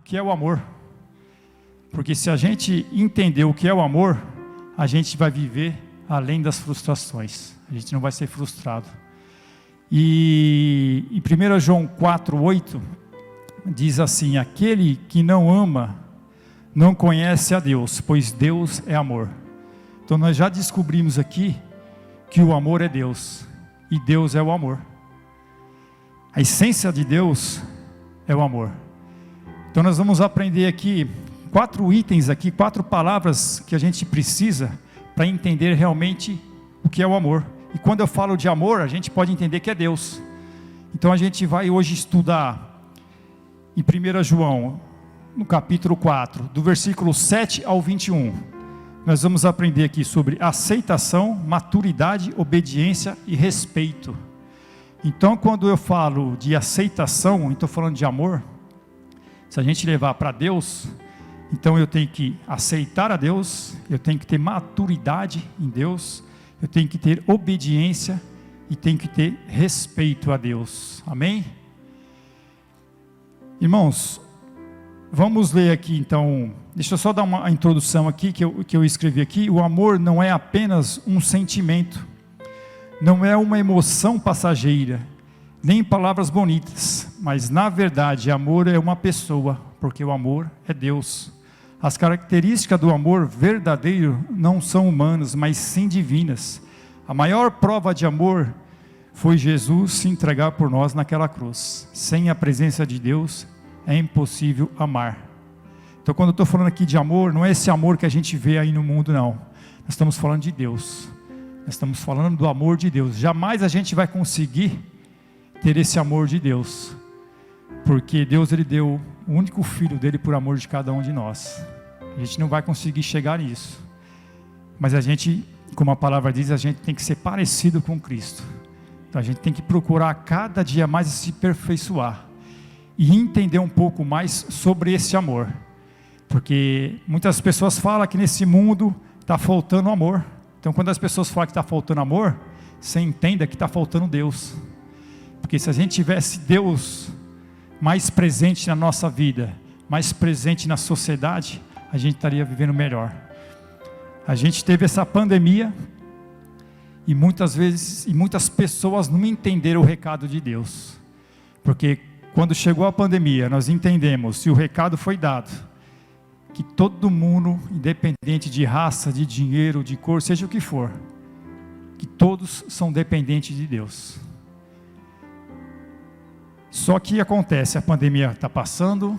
que é o amor. Porque se a gente entender o que é o amor, a gente vai viver além das frustrações. A gente não vai ser frustrado. E em 1 João 4:8 diz assim: aquele que não ama não conhece a Deus, pois Deus é amor. Então nós já descobrimos aqui que o amor é Deus, e Deus é o amor. A essência de Deus é o amor. Então nós vamos aprender aqui 4 itens aqui, 4 palavras que a gente precisa para entender realmente o que é o amor. E quando eu falo de amor, a gente pode entender que é Deus. Então a gente vai hoje estudar em 1 João, no capítulo 4, do versículo 7 ao 21. Nós vamos aprender aqui sobre aceitação, maturidade, obediência e respeito. Então quando eu falo de aceitação, estou falando de amor. Se a gente levar para Deus, então eu tenho que aceitar a Deus, eu tenho que ter maturidade em Deus, eu tenho que ter obediência e tenho que ter respeito a Deus. Amém? Irmãos, vamos ler aqui então, deixa eu só dar uma introdução aqui que eu escrevi aqui. O amor não é apenas um sentimento, não é uma emoção passageira, nem palavras bonitas, mas na verdade amor é uma pessoa, porque o amor é Deus. As características do amor verdadeiro não são humanas, mas sim divinas. A maior prova de amor foi Jesus se entregar por nós naquela cruz. Sem a presença de Deus é impossível amar. Então quando eu estou falando aqui de amor, não é esse amor que a gente vê aí no mundo, não. Nós estamos falando de Deus. Nós estamos falando do amor de Deus. Jamais a gente vai conseguir ter esse amor de Deus, porque Deus ele deu o único filho dele por amor de cada um de nós. A gente não vai conseguir chegar nisso, mas a gente, como a palavra diz, a gente tem que ser parecido com Cristo. Então a gente tem que procurar cada dia mais se aperfeiçoar e entender um pouco mais sobre esse amor, porque muitas pessoas falam que nesse mundo está faltando amor. Então quando as pessoas falam que está faltando amor, você entenda que está faltando Deus, porque se a gente tivesse Deus mais presente na nossa vida, mais presente na sociedade, a gente estaria vivendo melhor. A gente teve essa pandemia e muitas vezes, muitas pessoas não entenderam o recado de Deus, porque quando chegou a pandemia, nós entendemos, e o recado foi dado, que todo mundo, independente de raça, de dinheiro, de cor, seja o que for, que todos são dependentes de Deus. Só que acontece, a pandemia está passando,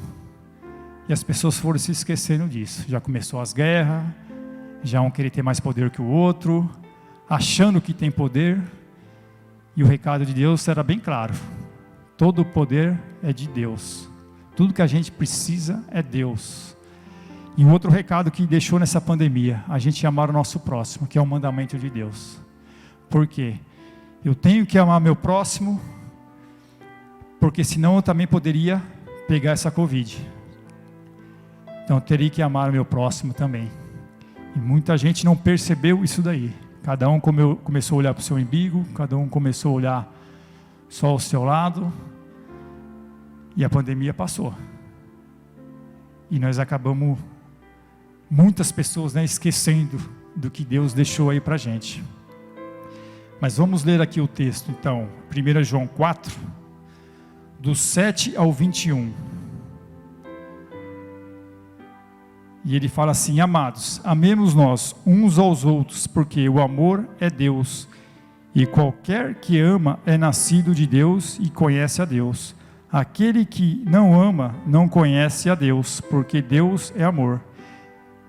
e as pessoas foram se esquecendo disso. Já começou as guerras, já um querer ter mais poder que o outro, achando que tem poder, e o recado de Deus era bem claro: todo o poder é de Deus, tudo que a gente precisa é Deus. E um outro recado que deixou nessa pandemia: a gente amar o nosso próximo, que é o mandamento de Deus. Por quê? Eu tenho que amar meu próximo, porque senão eu também poderia pegar essa Covid. Então eu teria que amar o meu próximo também. E muita gente não percebeu isso daí. Cada um começou a olhar para o seu umbigo, cada um começou a olhar só ao seu lado, e a pandemia passou. E nós acabamos, muitas pessoas, esquecendo do que Deus deixou aí para a gente. Mas vamos ler aqui o texto então, 1 João 4, do 7 ao 21. E ele fala assim: amados, amemos nós uns aos outros, porque o amor é Deus, e qualquer que ama é nascido de Deus e conhece a Deus. Aquele que não ama não conhece a Deus, porque Deus é amor.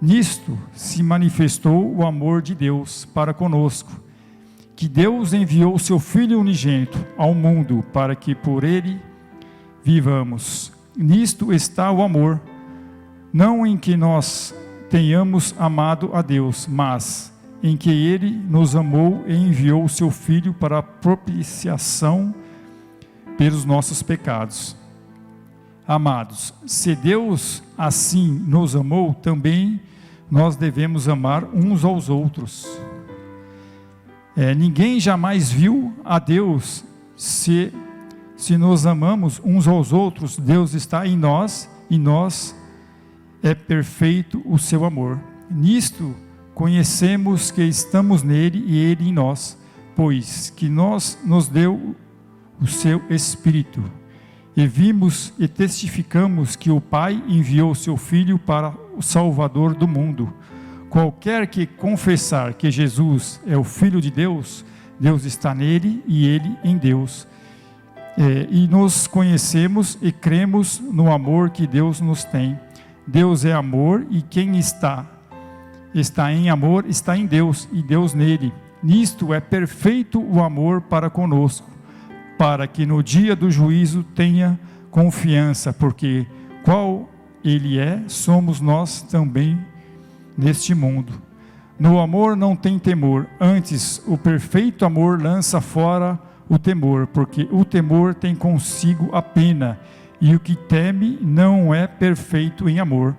Nisto se manifestou o amor de Deus para conosco, que Deus enviou o seu Filho unigênito ao mundo para que por ele vivamos. Nisto está o amor, não em que nós tenhamos amado a Deus, mas em que Ele nos amou e enviou o seu Filho para a propiciação pelos nossos pecados. Amados, se Deus assim nos amou, também nós devemos amar uns aos outros. Ninguém jamais viu a Deus. Se nos amamos uns aos outros, Deus está em nós e nós é perfeito o seu amor. Nisto conhecemos que estamos nele e ele em nós, pois que nos deu o seu Espírito. E vimos e testificamos que o Pai enviou o seu Filho para o Salvador do mundo. Qualquer que confessar que Jesus é o Filho de Deus, Deus está nele e ele em Deus. E nos conhecemos e cremos no amor que Deus nos tem. Deus é amor e quem está em amor está em Deus e Deus nele. Nisto é perfeito o amor para conosco, para que no dia do juízo tenha confiança, porque qual ele é, somos nós também neste mundo. No amor não tem temor, antes o perfeito amor lança fora o temor, porque o temor tem consigo a pena, e o que teme não é perfeito em amor.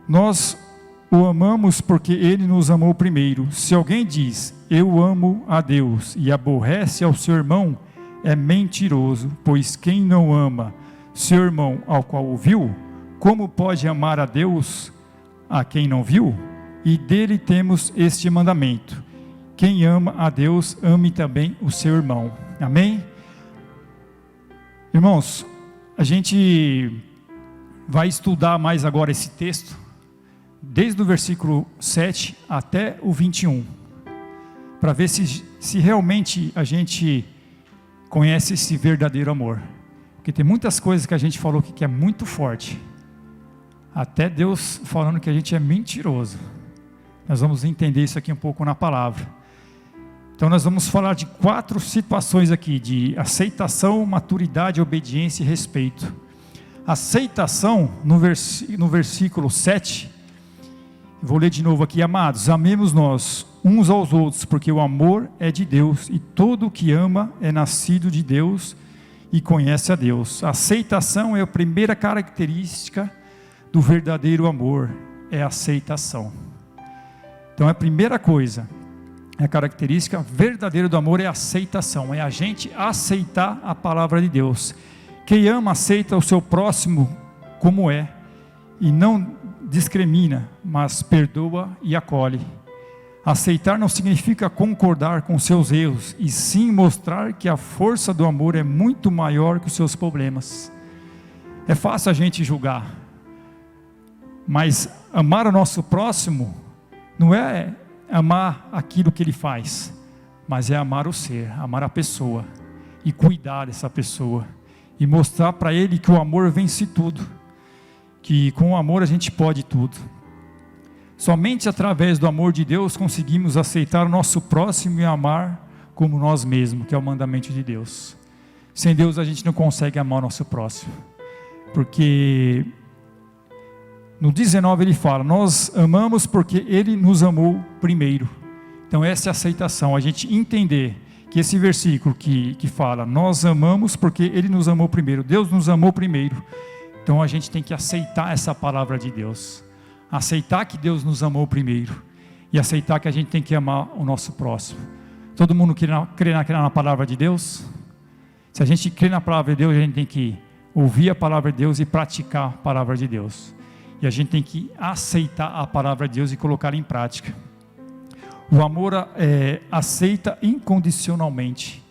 Nós o amamos porque ele nos amou primeiro. Se alguém diz, eu amo a Deus, e aborrece ao seu irmão, é mentiroso, pois quem não ama seu irmão ao qual o viu, como pode amar a Deus a quem não viu? E dele temos este mandamento: quem ama a Deus, ame também o seu irmão. Amém? Irmãos, a gente vai estudar mais agora esse texto, desde o versículo 7 até o 21, para ver se realmente a gente conhece esse verdadeiro amor. Porque tem muitas coisas que a gente falou aqui que é muito forte, até Deus falando que a gente é mentiroso. Nós vamos entender isso aqui um pouco na palavra. Então nós vamos falar de 4 situações aqui, de aceitação, maturidade, obediência e respeito. Aceitação, no versículo 7, vou ler de novo aqui: amados, amemos nós uns aos outros, porque o amor é de Deus, e todo o que ama é nascido de Deus e conhece a Deus. A aceitação é a primeira característica do verdadeiro amor, é a aceitação. Então a primeira coisa, a característica verdadeira do amor é a aceitação, é a gente aceitar a palavra de Deus. Quem ama aceita o seu próximo como é, e não discrimina, mas perdoa e acolhe. Aceitar não significa concordar com seus erros, e sim mostrar que a força do amor é muito maior que os seus problemas. É fácil a gente julgar, mas amar o nosso próximo não é amar aquilo que ele faz, mas é amar o ser, amar a pessoa, e cuidar dessa pessoa, e mostrar para ele que o amor vence tudo, que com o amor a gente pode tudo. Somente através do amor de Deus conseguimos aceitar o nosso próximo e amar como nós mesmos, que é o mandamento de Deus. Sem Deus a gente não consegue amar o nosso próximo, porque no 19 ele fala, nós amamos porque ele nos amou primeiro. Então essa é a aceitação, a gente entender que esse versículo que fala, nós amamos porque ele nos amou primeiro, Deus nos amou primeiro. Então a gente tem que aceitar essa palavra de Deus, aceitar que Deus nos amou primeiro, e aceitar que a gente tem que amar o nosso próximo. Todo mundo crê na palavra de Deus? Se a gente crê na palavra de Deus, a gente tem que ouvir a palavra de Deus e praticar a palavra de Deus. E a gente tem que aceitar a palavra de Deus e colocá-la em prática. O amor aceita incondicionalmente.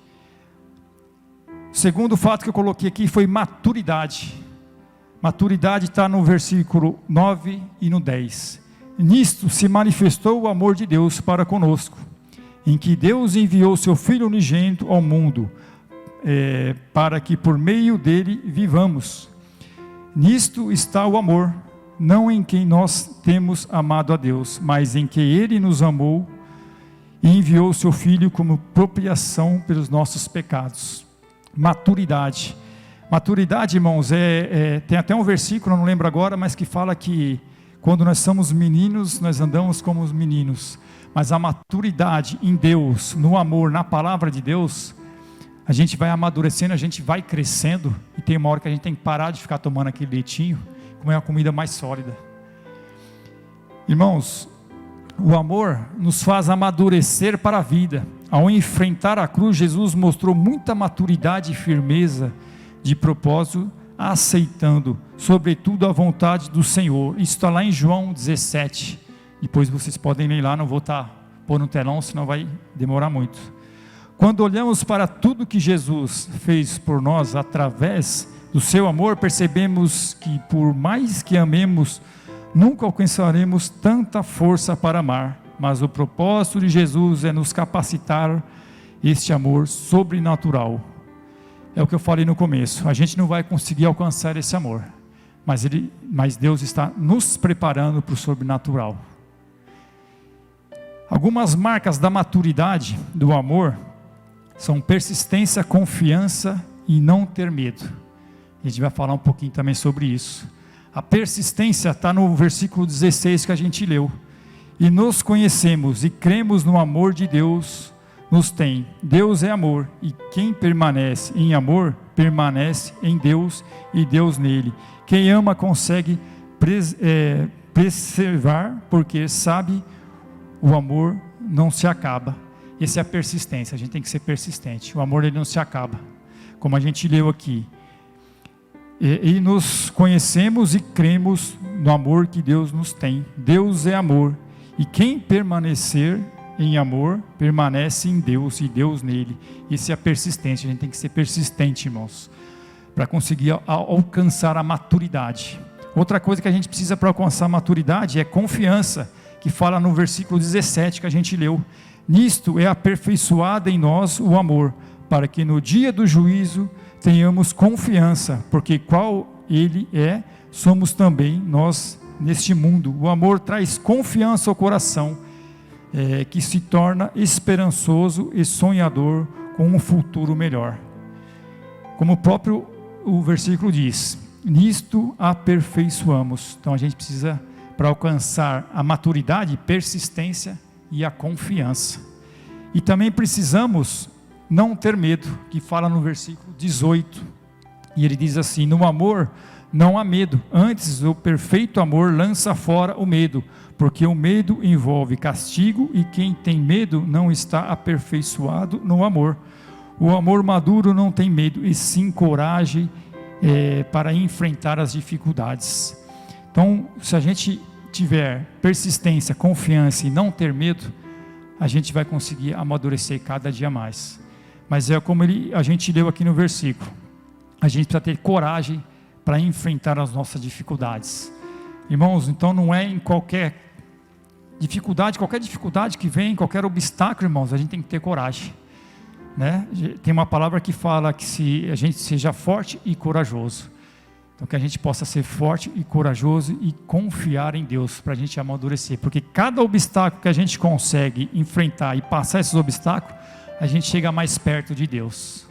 O segundo fato que eu coloquei aqui foi maturidade. Maturidade está no versículo 9 e no 10. Nisto se manifestou o amor de Deus para conosco, em que Deus enviou seu Filho unigênito ao mundo, para que por meio dele vivamos. Nisto está o amor, não em quem nós temos amado a Deus, mas em que ele nos amou e enviou seu Filho como propiciação pelos nossos pecados. Maturidade. Maturidade, irmãos, tem até um versículo, eu não lembro agora, mas que fala que quando nós somos meninos, nós andamos como os meninos, mas a maturidade em Deus, no amor, na palavra de Deus, a gente vai amadurecendo, a gente vai crescendo, e tem uma hora que a gente tem que parar de ficar tomando aquele leitinho, comer uma comida mais sólida. Irmãos, o amor nos faz amadurecer para a vida. Ao enfrentar a cruz, Jesus mostrou muita maturidade e firmeza de propósito aceitando, sobretudo, a vontade do Senhor. Isso está lá em João 17. Depois vocês podem ler lá, não vou pôr no telão, senão vai demorar muito. Quando olhamos para tudo que Jesus fez por nós através do seu amor, percebemos que por mais que amemos, nunca alcançaremos tanta força para amar, mas o propósito de Jesus é nos capacitar este amor sobrenatural. É o que eu falei no começo, a gente não vai conseguir alcançar esse amor, mas Deus está nos preparando para o sobrenatural. Algumas marcas da maturidade do amor são persistência, confiança e não ter medo. A gente vai falar um pouquinho também sobre isso. A persistência está no versículo 16 que a gente leu. E nos conhecemos e cremos no amor de Deus nos tem. Deus é amor, e quem permanece em amor, permanece em Deus e Deus nele. Quem ama consegue preservar, porque sabe o amor não se acaba. Essa é a persistência, a gente tem que ser persistente. O amor ele não se acaba, como a gente leu aqui. E nos conhecemos e cremos no amor que Deus nos tem. Deus é amor, e quem permanecer em amor, permanece em Deus e Deus nele. Isso é a persistência, a gente tem que ser persistente, irmãos, para conseguir alcançar a maturidade. Outra coisa que a gente precisa para alcançar a maturidade é confiança, que fala no versículo 17 que a gente leu. Nisto é aperfeiçoado em nós o amor, para que no dia do juízo tenhamos confiança, porque qual ele é, somos também nós neste mundo. O amor traz confiança ao coração, que se torna esperançoso e sonhador com um futuro melhor. Como o versículo diz, nisto aperfeiçoamos. Então a gente precisa, para alcançar a maturidade, persistência e a confiança. E também precisamos não ter medo, que fala no versículo 18. E ele diz assim: no amor não há medo, antes o perfeito amor lança fora o medo, porque o medo envolve castigo, e quem tem medo não está aperfeiçoado no amor. O amor maduro não tem medo, e sim coragem para enfrentar as dificuldades. Então, se a gente tiver persistência, confiança e não ter medo, a gente vai conseguir amadurecer cada dia mais. Mas é como a gente leu aqui no versículo, a gente precisa ter coragem para enfrentar as nossas dificuldades. Irmãos, então não é em qualquer dificuldade que vem, qualquer obstáculo, irmãos, a gente tem que ter coragem, né? Tem uma palavra que fala que se a gente seja forte e corajoso, então que a gente possa ser forte e corajoso e confiar em Deus, para a gente amadurecer, porque cada obstáculo que a gente consegue enfrentar e passar esses obstáculos, a gente chega mais perto de Deus,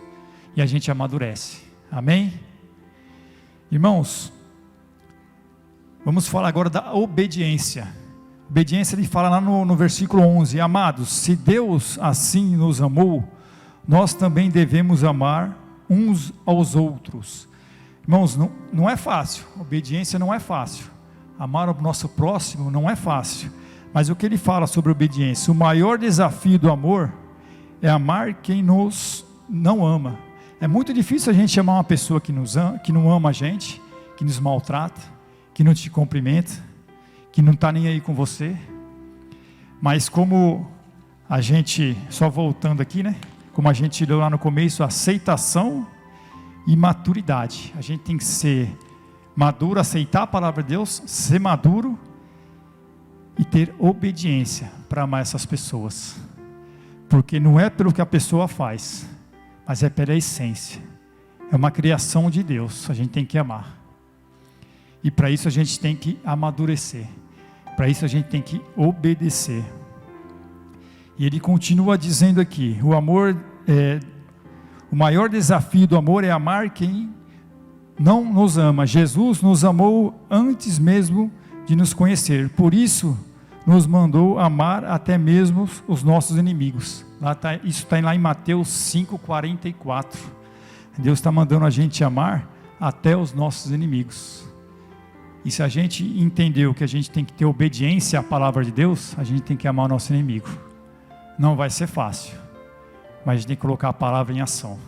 e a gente amadurece, amém? Irmãos, vamos falar agora da obediência. Obediência, ele fala lá no versículo 11, amados, se Deus assim nos amou, nós também devemos amar uns aos outros. Irmãos, não é fácil, obediência não é fácil, amar o nosso próximo não é fácil, mas o que ele fala sobre obediência? O maior desafio do amor é amar quem nos não ama. É muito difícil a gente amar uma pessoa que não ama a gente, que nos maltrata, que não te cumprimenta, que não está nem aí com você. Mas como a gente, só voltando aqui, né? Como a gente leu lá no começo, aceitação e maturidade. A gente tem que ser maduro, aceitar a palavra de Deus, ser maduro e ter obediência para amar essas pessoas. Porque não é pelo que a pessoa faz, mas é pela essência. É uma criação de Deus, a gente tem que amar. E para isso a gente tem que amadurecer. Para isso a gente tem que obedecer. E ele continua dizendo aqui, o maior desafio do amor é amar quem não nos ama. Jesus nos amou antes mesmo de nos conhecer. Por isso nos mandou amar até mesmo os nossos inimigos. Isso está lá em Mateus 5,44. Deus está mandando a gente amar até os nossos inimigos. E se a gente entendeu que a gente tem que ter obediência à palavra de Deus, a gente tem que amar o nosso inimigo. Não vai ser fácil, mas a gente tem que colocar a palavra em ação.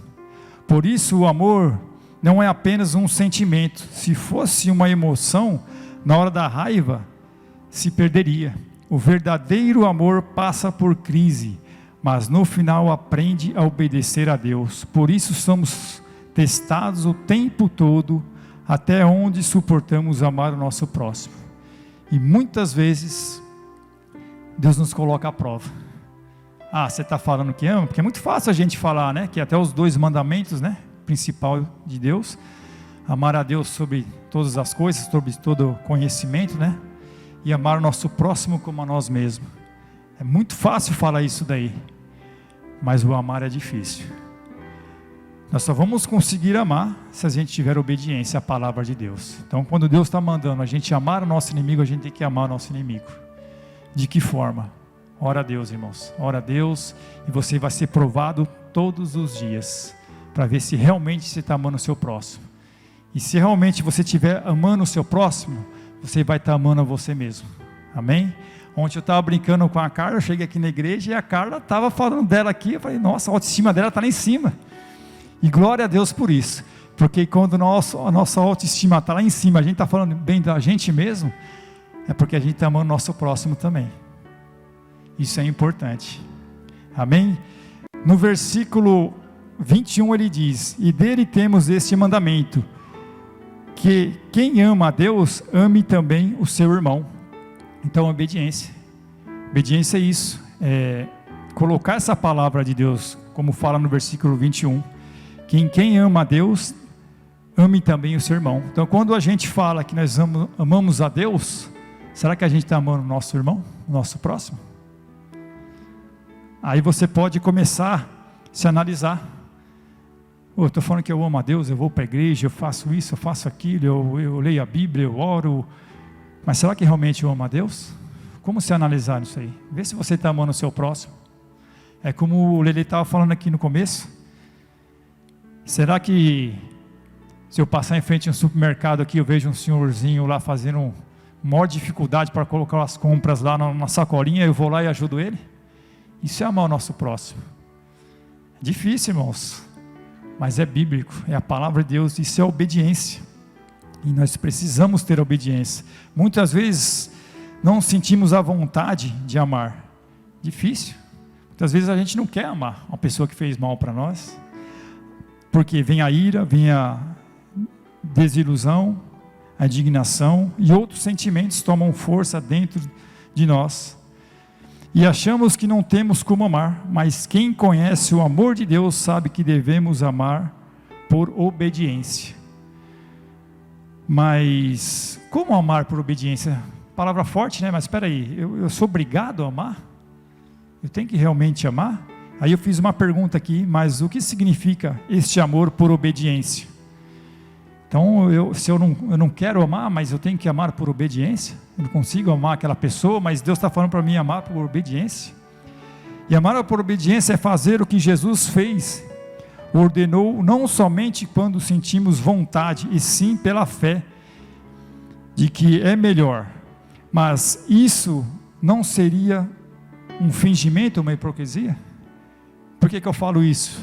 Por isso o amor não é apenas um sentimento. Se fosse uma emoção, na hora da raiva, se perderia. O verdadeiro amor passa por crise, mas no final aprende a obedecer a Deus. Por isso somos testados o tempo todo, até onde suportamos amar o nosso próximo. E muitas vezes, Deus nos coloca à prova. Você está falando que ama? Porque é muito fácil a gente falar, né? Que até os 2 mandamentos, né? Principal de Deus, amar a Deus sobre todas as coisas, sobre todo conhecimento, né? E amar o nosso próximo como a nós mesmos. É muito fácil falar isso daí, mas o amar é difícil. Nós só vamos conseguir amar se a gente tiver obediência à palavra de Deus. Então, quando Deus está mandando a gente amar o nosso inimigo, a gente tem que amar o nosso inimigo. De que forma? Ora a Deus, irmãos. Ora a Deus, e você vai ser provado todos os dias, para ver se realmente você está amando o seu próximo. E se realmente você estiver amando o seu próximo, você vai estar amando a você mesmo. Amém? Ontem eu estava brincando com a Carla, eu cheguei aqui na igreja e a Carla estava falando dela aqui, eu falei, nossa, a autoestima dela está lá em cima. E glória a Deus por isso, porque quando a nossa autoestima está lá em cima, a gente está falando bem da gente mesmo, é porque a gente está amando o nosso próximo também. Isso é importante. Amém? No versículo 21 ele diz, e dele temos este mandamento, que quem ama a Deus, ame também o seu irmão. Então, obediência. Obediência é isso, colocar essa palavra de Deus, como fala no versículo 21, quem ama a Deus, ame também o seu irmão. Então, quando a gente fala que nós amamos a Deus, será que a gente está amando o nosso irmão, o nosso próximo? Aí você pode começar a se analisar. Eu estou falando que eu amo a Deus, eu vou para a igreja, eu faço isso, eu faço aquilo, eu leio a Bíblia, eu oro, mas será que realmente eu amo a Deus? Como se analisar isso aí? Vê se você está amando o seu próximo. É como o Lele estava falando aqui no começo. Será que se eu passar em frente a um supermercado aqui, eu vejo um senhorzinho lá fazendo maior dificuldade para colocar as compras lá na sacolinha, eu vou lá e ajudo ele? Isso é amar o nosso próximo. É difícil, irmãos, mas é bíblico, é a palavra de Deus, isso é obediência. E nós precisamos ter obediência. Muitas vezes não sentimos a vontade de amar. Difícil. Muitas vezes a gente não quer amar uma pessoa que fez mal para nós, porque vem a ira, vem a desilusão, a indignação e outros sentimentos tomam força dentro de nós. E achamos que não temos como amar, mas quem conhece o amor de Deus sabe que devemos amar por obediência. Mas como amar por obediência? Palavra forte, né? Mas espera aí, eu sou obrigado a amar? Eu tenho que realmente amar? Aí eu fiz uma pergunta aqui, mas o que significa este amor por obediência? Então, se eu não quero amar, mas eu tenho que amar por obediência, eu não consigo amar aquela pessoa, mas Deus está falando para mim amar por obediência. E amar por obediência é fazer o que Jesus fez, ordenou não somente quando sentimos vontade, e sim pela fé, de que é melhor. Mas isso não seria um fingimento, uma hipocrisia? Por que eu falo isso?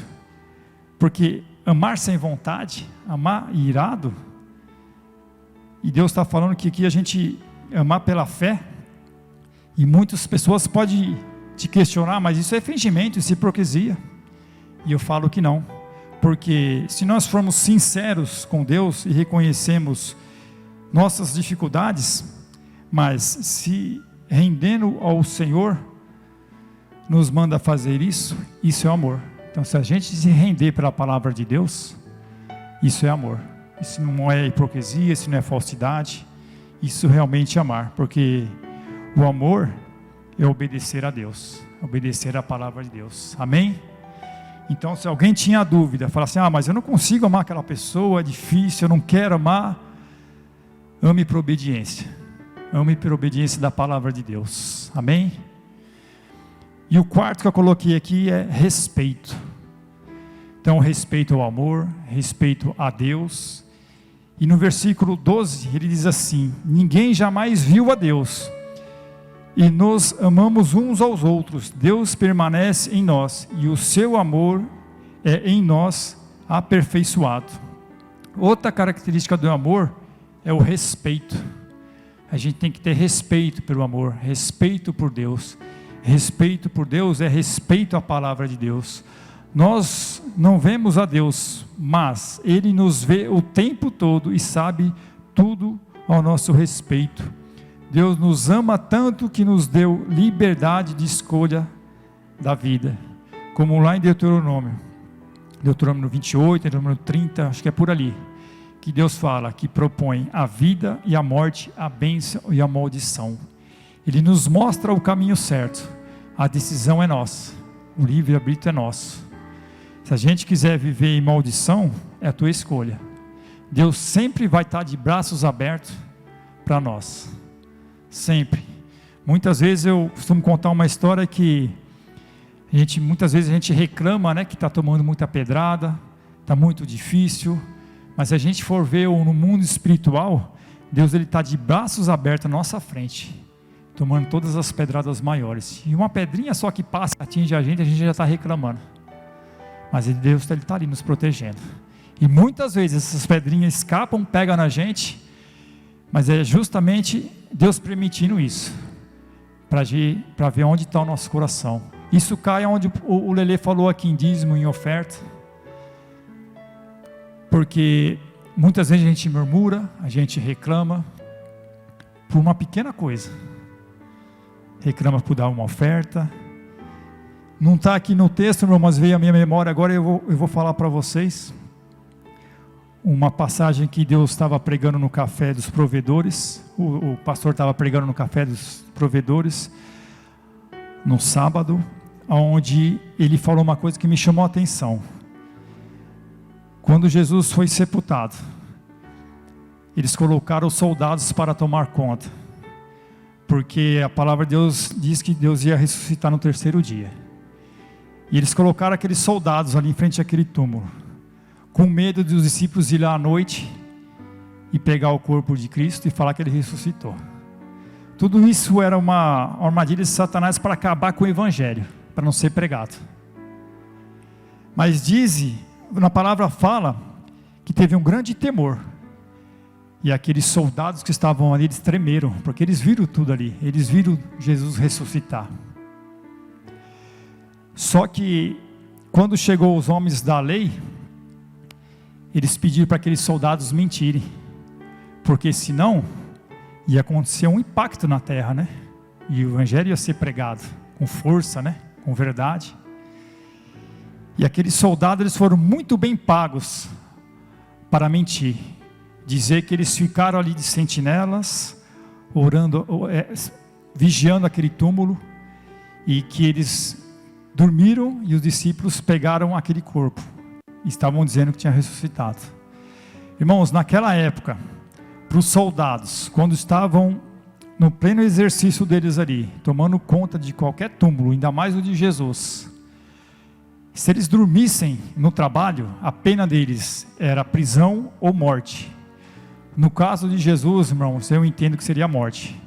Porque amar sem vontade, amar irado, e Deus está falando que aqui a gente amar pela fé, e muitas pessoas podem te questionar, mas isso é fingimento, isso é hipocrisia, e eu falo que não, porque se nós formos sinceros com Deus e reconhecemos nossas dificuldades, mas se rendendo ao Senhor, nos manda fazer isso, isso é amor. Então, se a gente se render pela palavra de Deus, isso é amor. Isso não é hipocrisia, isso não é falsidade, isso realmente é amar, porque o amor é obedecer a Deus, obedecer a palavra de Deus. Amém? Então, se alguém tinha dúvida, fala assim, mas eu não consigo amar aquela pessoa, é difícil, eu não quero amar, ame por obediência. Ame por obediência da palavra de Deus. Amém? E o quarto que eu coloquei aqui é respeito. Então, respeito ao amor, respeito a Deus. E no versículo 12, ele diz assim, ninguém jamais viu a Deus, e nos amamos uns aos outros, Deus permanece em nós, e o seu amor é em nós aperfeiçoado. Outra característica do amor é o respeito. A gente tem que ter respeito pelo amor, respeito por Deus. Respeito por Deus é respeito à palavra de Deus. Nós não vemos a Deus, mas Ele nos vê o tempo todo e sabe tudo ao nosso respeito. Deus nos ama tanto que nos deu liberdade de escolha da vida. Como lá em Deuteronômio 28, Deuteronômio 30, acho que é por ali, que Deus fala, que propõe a vida e a morte, a bênção e a maldição. Ele nos mostra o caminho certo, a decisão é nossa, o livre-arbítrio é nosso. Se a gente quiser viver em maldição, é a tua escolha. Deus sempre vai estar de braços abertos para nós, sempre. Muitas vezes eu costumo contar uma história que muitas vezes a gente reclama, né, que está tomando muita pedrada, está muito difícil, mas se a gente for ver no mundo espiritual, Deus está de braços abertos à nossa frente, tomando todas as pedradas maiores, e uma pedrinha só que passa, atinge a gente já está reclamando, mas Deus está ali nos protegendo, e muitas vezes essas pedrinhas escapam, pegam na gente, mas é justamente Deus permitindo isso, para ver onde está o nosso coração. Isso cai onde o Lelê falou aqui, em dízimo, em oferta, porque muitas vezes a gente murmura, a gente reclama por uma pequena coisa, reclama por dar uma oferta. Não está aqui no texto, mas veio à minha memória agora, eu vou falar para vocês uma passagem que Deus estava pregando no café dos provedores, o pastor estava pregando no café dos provedores no sábado, onde ele falou uma coisa que me chamou a atenção. Quando Jesus foi sepultado, eles colocaram os soldados para tomar conta, porque a palavra de Deus diz que Deus ia ressuscitar no terceiro dia, e eles colocaram aqueles soldados ali em frente àquele túmulo, com medo dos discípulos ir lá à noite e pegar o corpo de Cristo e falar que ele ressuscitou. Tudo isso era uma armadilha de Satanás para acabar com o evangelho, para não ser pregado. Mas na palavra fala que teve um grande temor, e aqueles soldados que estavam ali, eles tremeram, porque eles viram tudo ali, eles viram Jesus ressuscitar. Só que quando chegou os homens da lei, eles pediram para aqueles soldados mentirem, porque senão ia acontecer um impacto na terra, né? E o evangelho ia ser pregado com força, né? Com verdade. E aqueles soldados, eles foram muito bem pagos para mentir, dizer que eles ficaram ali de sentinelas, orando, vigiando aquele túmulo, e que eles dormiram e os discípulos pegaram aquele corpo, e estavam dizendo que tinha ressuscitado. Irmãos, naquela época, para os soldados, quando estavam no pleno exercício deles ali, tomando conta de qualquer túmulo, ainda mais o de Jesus, se eles dormissem no trabalho, a pena deles era prisão ou morte. No caso de Jesus, irmãos, eu entendo que seria a morte,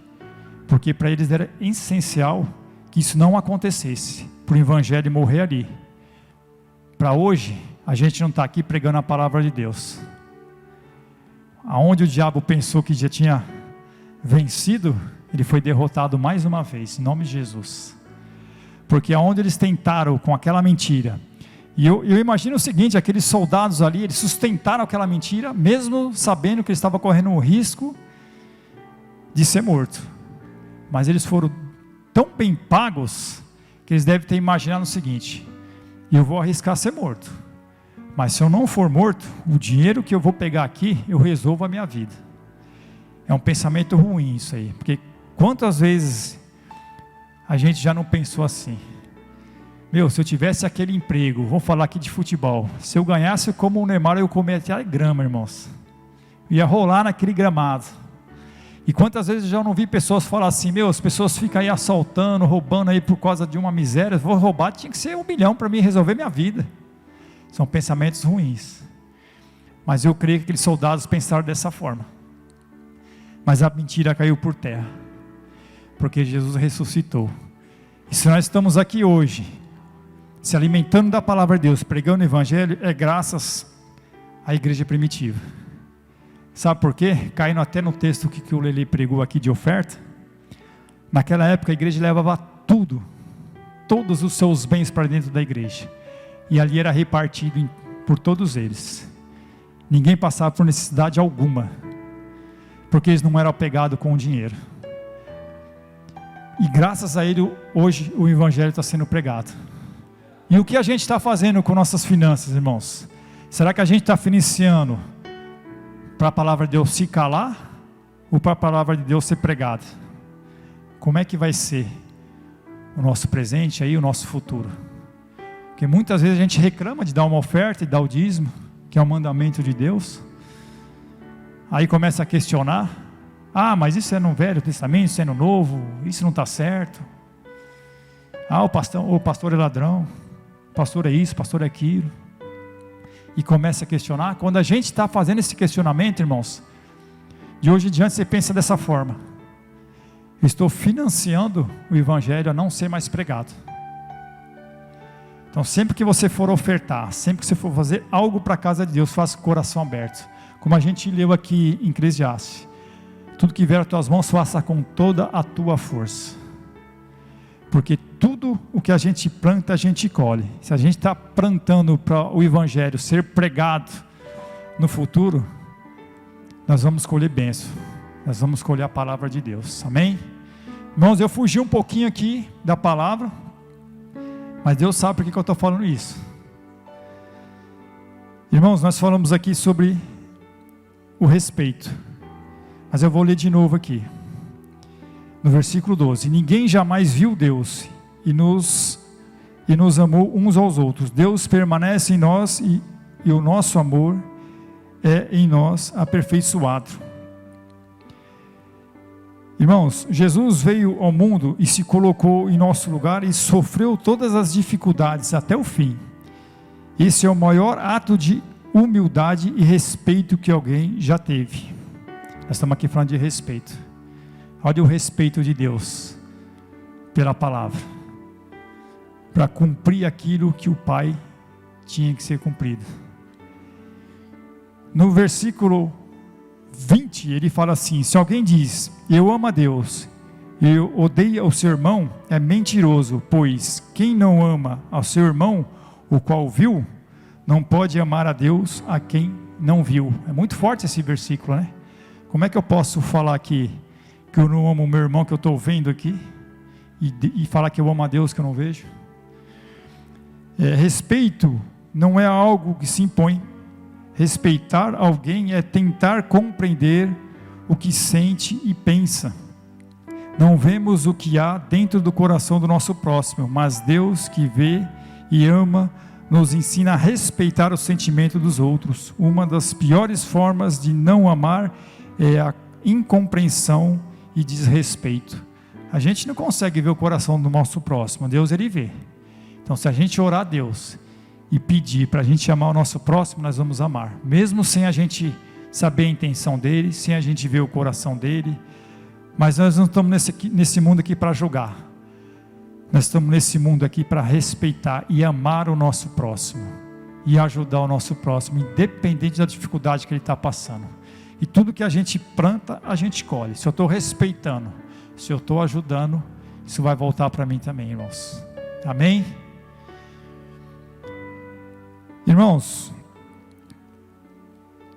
porque para eles era essencial que isso não acontecesse, para o evangelho morrer ali. Para hoje, a gente não está aqui pregando a palavra de Deus. Aonde o diabo pensou que já tinha vencido, ele foi derrotado mais uma vez, em nome de Jesus. Porque aonde eles tentaram com aquela mentira, e eu imagino o seguinte, aqueles soldados ali, eles sustentaram aquela mentira, mesmo sabendo que eles estavam correndo o risco de ser morto, mas eles foram tão bem pagos, que eles devem ter imaginado o seguinte: eu vou arriscar ser morto, mas se eu não for morto, o dinheiro que eu vou pegar aqui, eu resolvo a minha vida. É um pensamento ruim isso aí, porque quantas vezes a gente já não pensou assim: se eu tivesse aquele emprego, vou falar aqui de futebol, se eu ganhasse como o Neymar, eu comia até grama, irmãos, ia rolar naquele gramado. E quantas vezes eu já não vi pessoas falar assim: as pessoas ficam aí assaltando, roubando aí por causa de uma miséria, vou roubar, tinha que ser 1 milhão para mim resolver minha vida. São pensamentos ruins, mas eu creio que aqueles soldados pensaram dessa forma, mas a mentira caiu por terra, porque Jesus ressuscitou. E se nós estamos aqui hoje, se alimentando da palavra de Deus, pregando o evangelho, é graças à igreja primitiva. Sabe por quê? Caindo até no texto que o Lele pregou aqui de oferta. Naquela época a igreja levava tudo, todos os seus bens para dentro da igreja. E ali era repartido por todos eles. Ninguém passava por necessidade alguma, porque eles não eram apegados com o dinheiro. E graças a ele, hoje o evangelho está sendo pregado. E o que a gente está fazendo com nossas finanças, irmãos? Será que a gente está financiando para a palavra de Deus se calar, ou para a palavra de Deus ser pregada? Como é que vai ser o nosso presente aí, o nosso futuro? Porque muitas vezes a gente reclama de dar uma oferta e dar o dízimo, que é um mandamento de Deus. Aí começa a questionar: ah, mas isso é no Velho Testamento, isso é no Novo, isso não está certo. Ah, o pastor é ladrão, o pastor é isso, o pastor é aquilo. E começa a questionar. Quando a gente está fazendo esse questionamento, irmãos, de hoje em diante você pensa dessa forma: eu estou financiando o evangelho a não ser mais pregado. Então sempre que você for ofertar, sempre que você for fazer algo para a casa de Deus, faça com o coração aberto. Como a gente leu aqui em Eclesiastes: tudo que vier às tuas mãos, faça com toda a tua força. Porque tudo o que a gente planta, a gente colhe. Se a gente está plantando para o evangelho ser pregado no futuro, nós vamos colher bênção. Nós vamos colher a palavra de Deus. Amém? Irmãos, eu fugi um pouquinho aqui da palavra, mas Deus sabe por que eu estou falando isso. Irmãos, nós falamos aqui sobre o respeito, mas eu vou ler de novo aqui. No versículo 12: ninguém jamais viu Deus e nos amou uns aos outros. Deus permanece em nós e o nosso amor é em nós aperfeiçoado. Irmãos, Jesus veio ao mundo e se colocou em nosso lugar e sofreu todas as dificuldades até o fim. Esse é o maior ato de humildade e respeito que alguém já teve. Nós estamos aqui falando de respeito. Olha o respeito de Deus pela palavra, para cumprir aquilo que o Pai tinha que ser cumprido. No versículo 20, ele fala assim: se alguém diz, eu amo a Deus, e eu odeio o seu irmão, é mentiroso, pois quem não ama ao seu irmão, o qual viu, não pode amar a Deus a quem não viu. É muito forte esse versículo, né? Como é que eu posso falar aqui que eu não amo o meu irmão que eu estou vendo aqui, e falar que eu amo a Deus que eu não vejo? Respeito não é algo que se impõe. Respeitar alguém é tentar compreender o que sente e pensa. Não vemos o que há dentro do coração do nosso próximo, mas Deus, que vê e ama, nos ensina a respeitar o sentimento dos outros. Uma das piores formas de não amar é a incompreensão e desrespeito. A gente não consegue ver o coração do nosso próximo, Deus ele vê. Então se a gente orar a Deus e pedir para a gente amar o nosso próximo, nós vamos amar, mesmo sem a gente saber a intenção dele, sem a gente ver o coração dele. Mas nós não estamos nesse mundo aqui para julgar, nós estamos nesse mundo aqui para respeitar e amar o nosso próximo, e ajudar o nosso próximo, independente da dificuldade que ele está passando. E tudo que a gente planta, a gente colhe. Se eu estou respeitando, se eu estou ajudando, isso vai voltar para mim também, irmãos. Amém? Irmãos,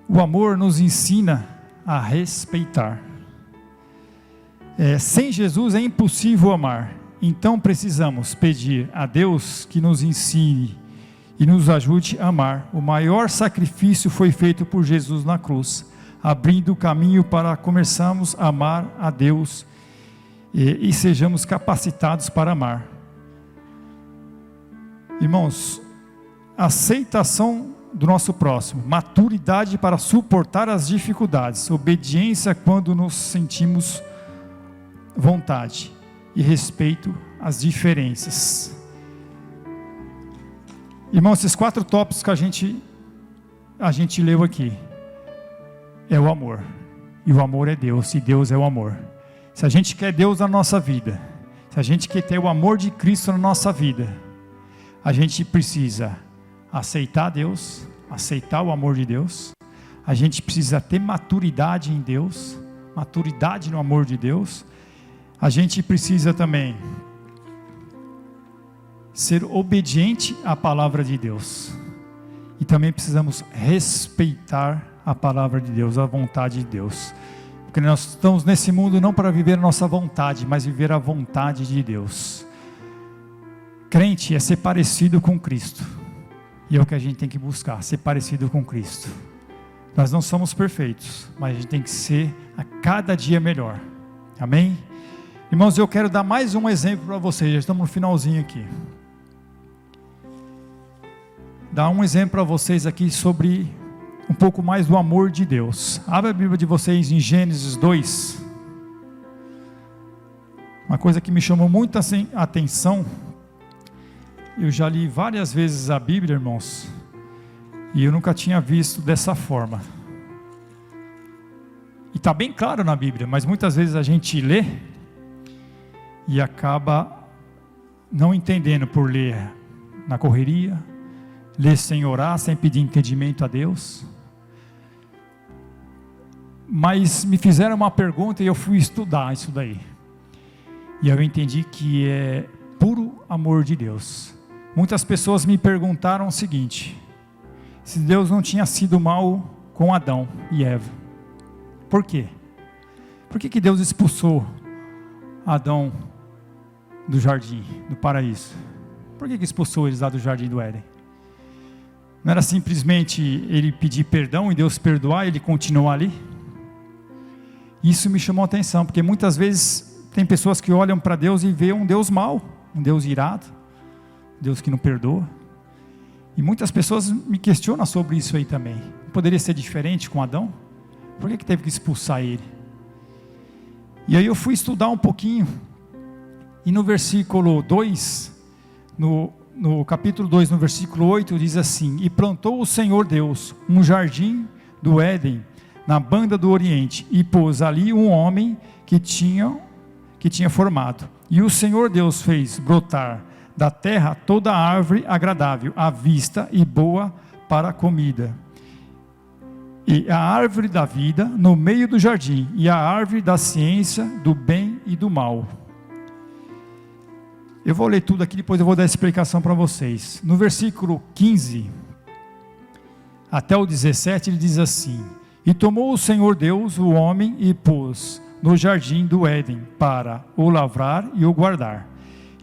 o amor nos ensina a respeitar. Sem Jesus é impossível amar. Então precisamos pedir a Deus que nos ensine e nos ajude a amar. O maior sacrifício foi feito por Jesus na cruz, abrindo o caminho para começarmos a amar a Deus e sejamos capacitados para amar. Irmãos, aceitação do nosso próximo, maturidade para suportar as dificuldades, obediência quando nos sentimos vontade e respeito às diferenças. Irmãos, esses 4 tópicos que a gente leu aqui é o amor, e o amor é Deus, e Deus é o amor. Se a gente quer Deus na nossa vida, se a gente quer ter o amor de Cristo na nossa vida, a gente precisa aceitar Deus, aceitar o amor de Deus, a gente precisa ter maturidade em Deus, maturidade no amor de Deus. A gente precisa também ser obediente à palavra de Deus. E também precisamos respeitar a palavra de Deus, a vontade de Deus. Porque nós estamos nesse mundo não para viver a nossa vontade, mas viver a vontade de Deus. Crente é ser parecido com Cristo. E é o que a gente tem que buscar, ser parecido com Cristo. Nós não somos perfeitos, mas a gente tem que ser a cada dia melhor. Amém? Irmãos, eu quero dar mais um exemplo para vocês, já estamos no finalzinho aqui. Dar um exemplo para vocês aqui sobre um pouco mais do amor de Deus. Abra a Bíblia de vocês em Gênesis 2. Uma coisa que me chamou muito assim, a atenção, eu já li várias vezes a Bíblia, irmãos, e eu nunca tinha visto dessa forma. E está bem claro na Bíblia, mas muitas vezes a gente lê e acaba não entendendo por ler na correria, ler sem orar, sem pedir entendimento a Deus. Mas me fizeram uma pergunta e eu fui estudar isso daí. E eu entendi que é puro amor de Deus. Muitas pessoas me perguntaram o seguinte: se Deus não tinha sido mal com Adão e Eva, por quê? Por que Deus expulsou Adão do jardim, do paraíso? Por que expulsou eles lá do jardim do Éden? Não era simplesmente ele pedir perdão e Deus perdoar e ele continuar ali? Isso me chamou a atenção, porque muitas vezes tem pessoas que olham para Deus e veem um Deus mau, um Deus irado, um Deus que não perdoa. E muitas pessoas me questionam sobre isso aí também. Poderia ser diferente com Adão? Por que teve que expulsar ele? E aí eu fui estudar um pouquinho, e no versículo 2, no capítulo 2, no versículo 8, diz assim: e plantou o Senhor Deus um jardim do Éden, na banda do Oriente, e pôs ali um homem que tinha formado. E o Senhor Deus fez brotar da terra toda árvore agradável à vista e boa para a comida, e a árvore da vida no meio do jardim, e a árvore da ciência do bem e do mal. Eu vou ler tudo aqui, depois eu vou dar a explicação para vocês. No versículo 15 até o 17, ele diz assim: e tomou o Senhor Deus o homem e pôs no jardim do Éden para o lavrar e o guardar.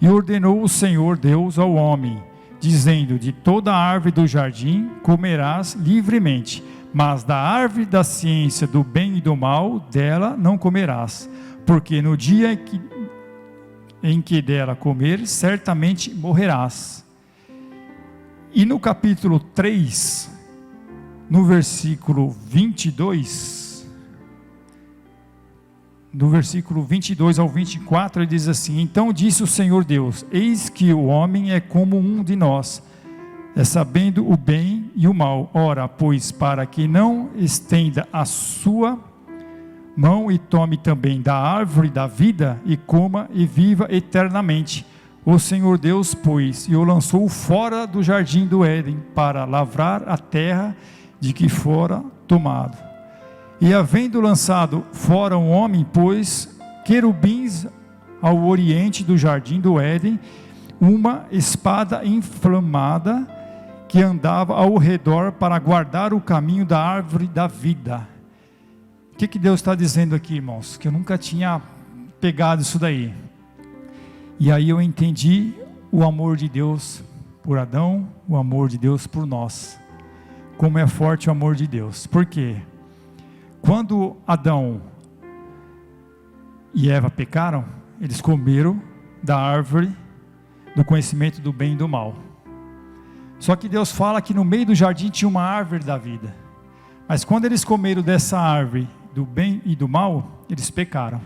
E ordenou o Senhor Deus ao homem, dizendo: de toda a árvore do jardim comerás livremente, mas da árvore da ciência do bem e do mal, dela não comerás, porque no dia em que dela comer, certamente morrerás. E no capítulo 3, no versículo 22, do versículo 22 ao 24, ele diz assim: então disse o Senhor Deus: eis que o homem é como um de nós, é sabendo o bem e o mal. Ora, pois, para que não estenda a sua mão e tome também da árvore da vida, e coma e viva eternamente. O Senhor Deus, pois, e o lançou fora do jardim do Éden, para lavrar a terra de que fora tomado. E havendo lançado fora um homem, pôs querubins ao oriente do jardim do Éden, uma espada inflamada que andava ao redor para guardar o caminho da árvore da vida. O que Deus está dizendo aqui, irmãos? Que eu nunca tinha pegado isso daí. E aí eu entendi o amor de Deus por Adão, o amor de Deus por nós. Como é forte o amor de Deus. Por quê? Quando Adão e Eva pecaram, eles comeram da árvore do conhecimento do bem e do mal. Só que Deus fala que no meio do jardim tinha uma árvore da vida. Mas quando eles comeram dessa árvore do bem e do mal, eles pecaram.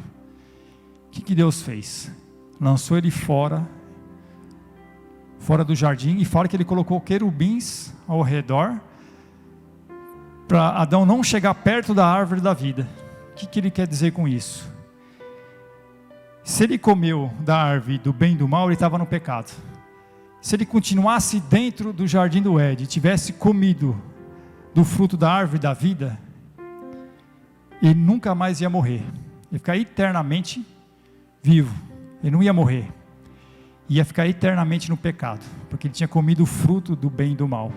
O que Deus fez? Lançou ele fora do jardim, e fala que ele colocou querubins ao redor, para Adão não chegar perto da árvore da vida. O que ele quer dizer com isso? Se ele comeu da árvore do bem e do mal, ele estava no pecado. Se ele continuasse dentro do jardim do Éden, tivesse comido do fruto da árvore da vida, ele nunca mais ia morrer. Ele ia ficar eternamente vivo. Ele não ia morrer. Ia ficar eternamente no pecado, porque ele tinha comido o fruto do bem e do mal.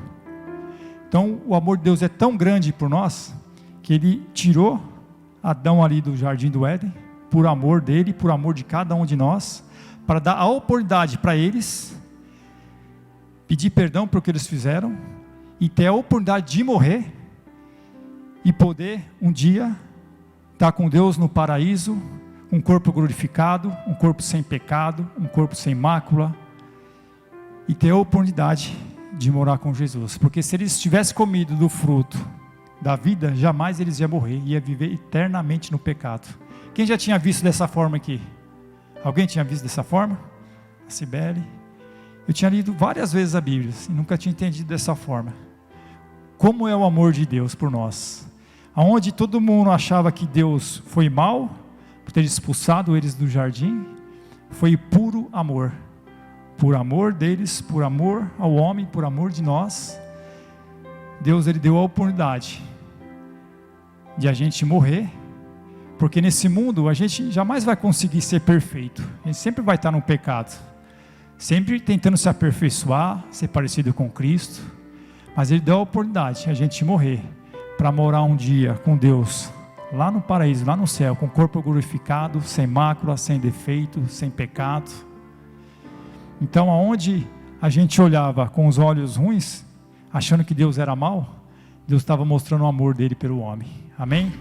Então, o amor de Deus é tão grande por nós, que ele tirou Adão ali do jardim do Éden, por amor dele, por amor de cada um de nós, para dar a oportunidade para eles, pedir perdão por o que eles fizeram, e ter a oportunidade de morrer, e poder um dia estar com Deus no paraíso, um corpo glorificado, um corpo sem pecado, um corpo sem mácula, e ter a oportunidade de morar com Jesus, porque se eles tivessem comido do fruto da vida, jamais eles iam morrer, ia viver eternamente no pecado. Quem já tinha visto dessa forma aqui? Alguém tinha visto dessa forma? A Cibele? Eu tinha lido várias vezes a Bíblia e nunca tinha entendido dessa forma. Como é o amor de Deus por nós? Aonde todo mundo achava que Deus foi mal por ter expulsado eles do jardim, foi puro amor. Por amor deles, por amor ao homem, por amor de nós, Deus ele deu a oportunidade de a gente morrer, porque nesse mundo a gente jamais vai conseguir ser perfeito, a gente sempre vai estar no pecado, sempre tentando se aperfeiçoar, ser parecido com Cristo, mas ele deu a oportunidade de a gente morrer, para morar um dia com Deus, lá no paraíso, lá no céu, com o corpo glorificado, sem mácula, sem defeito, sem pecado. Então aonde a gente olhava com os olhos ruins, achando que Deus era mau, Deus estava mostrando o amor dele pelo homem. Amém?